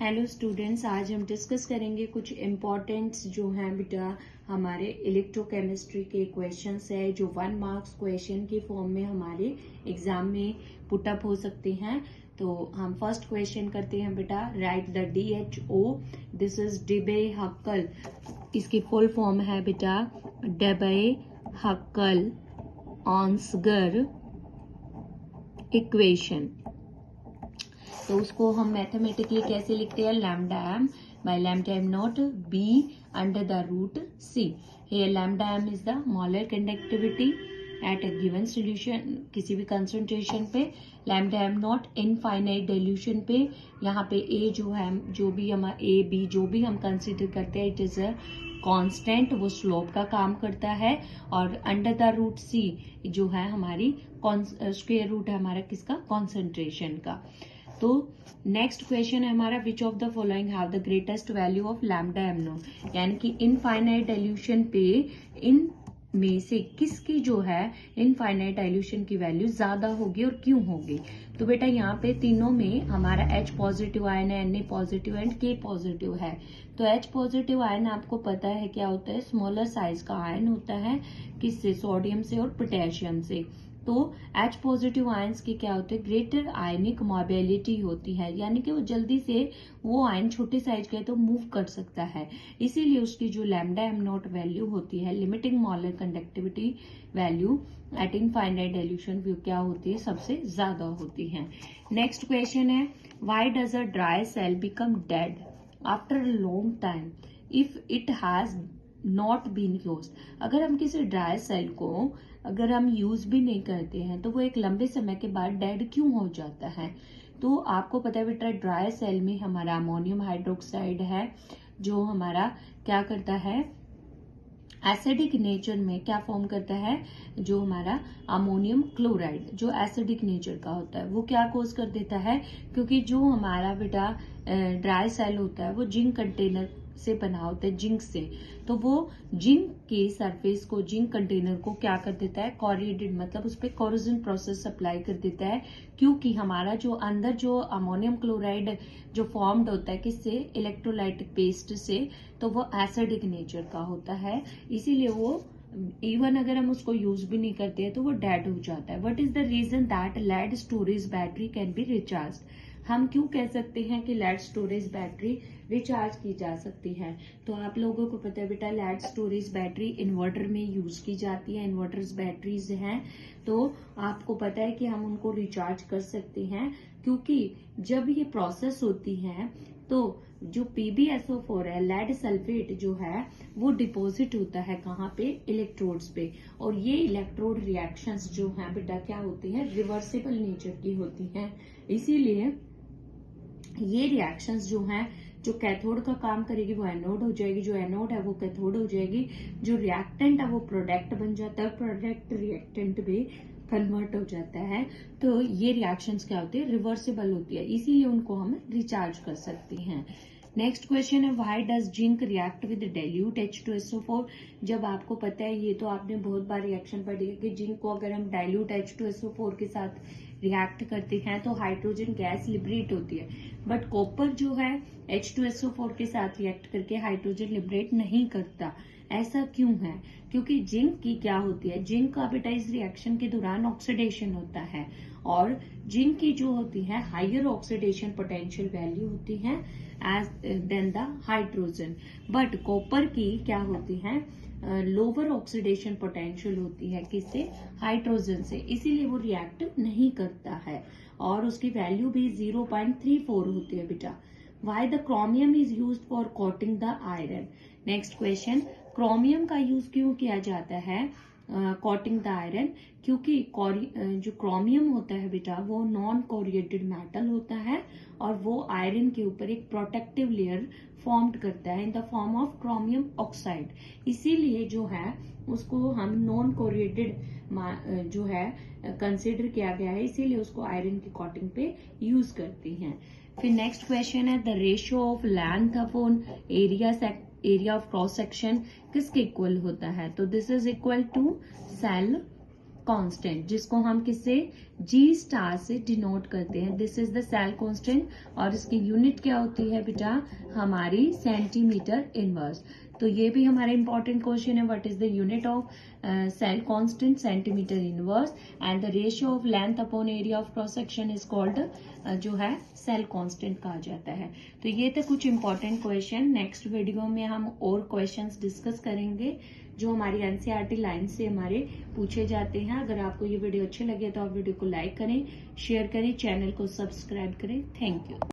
Hello students, आज हम discuss करेंगे कुछ इम्पॉर्टेंट्स जो हैं बेटा हमारे इलेक्ट्रोकेमिस्ट्री के क्वेश्चंस है जो 1 मार्क्स क्वेश्चन के फॉर्म में हमारे एग्जाम में पुटअप हो सकते हैं। तो हम फर्स्ट क्वेश्चन करते हैं बेटा, write the DHO, this is डिबे हक्कल, इसकी फुल फॉर्म है बेटा डेबे हक्कल ऑन्सगर इक्वेशन। तो उसको हम मैथमेटिकली कैसे लिखते हैं, lambda M by lambda M naught B under the root C. Here lambda M is the molar conductivity at a given solution, किसी भी कंसंट्रेशन पे, lambda M naught infinite dilution पे। यहाँ पे ए जो है, जो भी हम ए बी जो भी हम कंसिडर करते हैं, इट इज अ कांस्टेंट, वो स्लोप का काम करता है। और अंडर द रूट सी जो है हमारी स्क्वायर रूट है हमारा किसका, कॉन्सेंट्रेशन का। तो नेक्स्ट क्वेश्चन है हमारा, which of the following have the greatest value of lambda M not, यानी कि इनफाइनाइट डाइल्यूशन पे इन में से किसकी जो है इनफाइनाइट डाइल्यूशन की वैल्यू ज्यादा होगी और क्यों होगी। तो बेटा यहाँ पे तीनों में हमारा H पॉजिटिव आयन है, Na positive and K positive है। तो H पॉजिटिव आयन आपको पता है क्या होता है, स्मॉलर साइज का आयन होता है, किससे, सोडियम से और पोटेशियम से। तो H पॉजिटिव आयंस की क्या होते हैं, ग्रेटर आयनिक मोबिलिटी होती है, यानी कि वो जल्दी से वो आयन छोटे साइज का है तो मूव कर सकता है, इसीलिए उसकी जो लैम्डा एम नॉट वैल्यू होती है, limiting molar conductivity value at infinite dilution view क्या होती है, सबसे ज्यादा होती है। नेक्स्ट क्वेश्चन है, why does a dry cell become dead after a long time if it has not been used. अगर हम किसी ड्राई सेल को अगर हम यूज भी नहीं करते हैं तो वो एक लंबे समय के बाद डेड क्यों हो जाता है। तो आपको पता है बेटा, ड्राई सेल में हमारा अमोनियम हाइड्रोक्साइड है जो हमारा क्या करता है, एसिडिक नेचर में क्या फॉर्म करता है, जो हमारा अमोनियम क्लोराइड जो एसिडिक नेचर का होता है वो क्या कोज कर देता है, क्योंकि जो हमारा बेटा ड्राई सेल होता है वो जिंक कंटेनर से बना होता है, जिंक से। तो वो जिंक के सरफेस को, जिंक कंटेनर को क्या कर देता है, कोरिएडेड, मतलब उस पर कोरोजन प्रोसेस अप्लाई कर देता है, क्योंकि हमारा जो अंदर जो अमोनियम क्लोराइड जो फॉर्म्ड होता है किससे, इलेक्ट्रोलाइटिक पेस्ट से, तो वो एसिडिक नेचर का होता है, इसीलिए वो इवन अगर हम उसको यूज भी नहीं करते हैं तो वो डेड हो जाता है। What is the reason that lead storage battery can be recharge. हम क्यों कह सकते हैं कि लेड स्टोरेज बैटरी रिचार्ज की जा सकती है। तो आप लोगों को पता है बेटा, लेड स्टोरेज बैटरी इन्वर्टर में यूज की जाती है, इन्वर्टर्स बैटरीज हैं, तो आपको पता है कि हम उनको रिचार्ज कर सकते हैं, क्योंकि जब ये प्रोसेस होती है तो जो PbSO4 है, लेड सल्फेट जो है वो डिपॉजिट होता है कहाँ पे, इलेक्ट्रोड्स पे, और ये इलेक्ट्रोड रिएक्शंस जो हैं बेटा क्या होती हैं, रिवर्सिबल नेचर की होती हैं, इसीलिए ये रिएक्शंस जो हैं, जो कैथोड का काम करेगी वो एनोड हो जाएगी, जो एनोड है वो कैथोड हो जाएगी, जो रिएक्टेंट है वो प्रोडक्ट बन जाता है, प्रोडक्ट रिएक्टेंट भी कन्वर्ट हो जाता है। तो ये रिएक्शंस क्या होती है, रिवर्सिबल होती है, इसीलिए उनको हम रिचार्ज कर सकते हैं। नेक्स्ट क्वेश्चन है, why does zinc react with dilute H2SO4। जब आपको पता है, ये तो आपने बहुत बार रिएक्शन पढ़ी है कि जिंक को अगर हम डाइल्यूट H2SO4 के साथ रिएक्ट करते हैं तो हाइड्रोजन गैस लिबरेट होती है, बट कॉपर जो है H2SO4 के साथ रिएक्ट करके हाइड्रोजन लिबरेट नहीं करता। ऐसा क्यों है, क्योंकि जिंक की क्या होती है, जिंक का बेटा इस रिएक्शन के दौरान ऑक्सीडेशन होता है, और जिंक की जो होती है हायर ऑक्सीडेशन पोटेंशियल वैल्यू होती है as than the hydrogen, but copper की क्या होती है, लोअर ऑक्सीडेशन पोटेंशियल होती है, किससे, हाइड्रोजन से, इसीलिए वो रिएक्ट नहीं करता है, और उसकी वैल्यू भी 0.34 होती है बेटा। Why the chromium is use for coating the iron. Next question, chromium का यूज क्यों किया जाता है कोटिंग द आयरन, क्योंकि जो क्रोमियम होता है बेटा वो नॉन कोरिएटेड मेटल होता है, और वो आयरन के ऊपर एक प्रोटेक्टिव लेयर फॉर्म्ड करता है in the form of chromium oxide, इसीलिए जो है उसको हम नॉन कोरिएटेड जो है कंसिडर किया गया है, इसीलिए उसको आयरन की कोटिंग पे यूज करते हैं। फिर नेक्स्ट क्वेश्चन है, the ratio of length upon area of cross section किसके इक्वल होता है। तो this is equal to cell constant, जिसको हम किससे जी स्टार से डिनोट करते हैं। This is the cell constant और इसकी यूनिट क्या होती है बेटा, हमारी सेंटीमीटर इनवर्स। तो ये भी हमारा इंपॉर्टेंट क्वेश्चन है, what is the unit of cell constant, centimetre inverse, and the ratio of length upon area of cross section is called जो है सेल कांस्टेंट कहा जाता है। तो ये थे कुछ इंपॉर्टेंट क्वेश्चन। नेक्स्ट वीडियो में हम और क्वेश्चंस डिस्कस करेंगे जो हमारी एनसीईआरटी लाइन से हमारे पूछे जाते हैं। अगर आपको ये वीडियो अच्छे लगे तो आप वीडियो को लाइक करें, शेयर करें, चैनल को सब्सक्राइब करें। Thank you.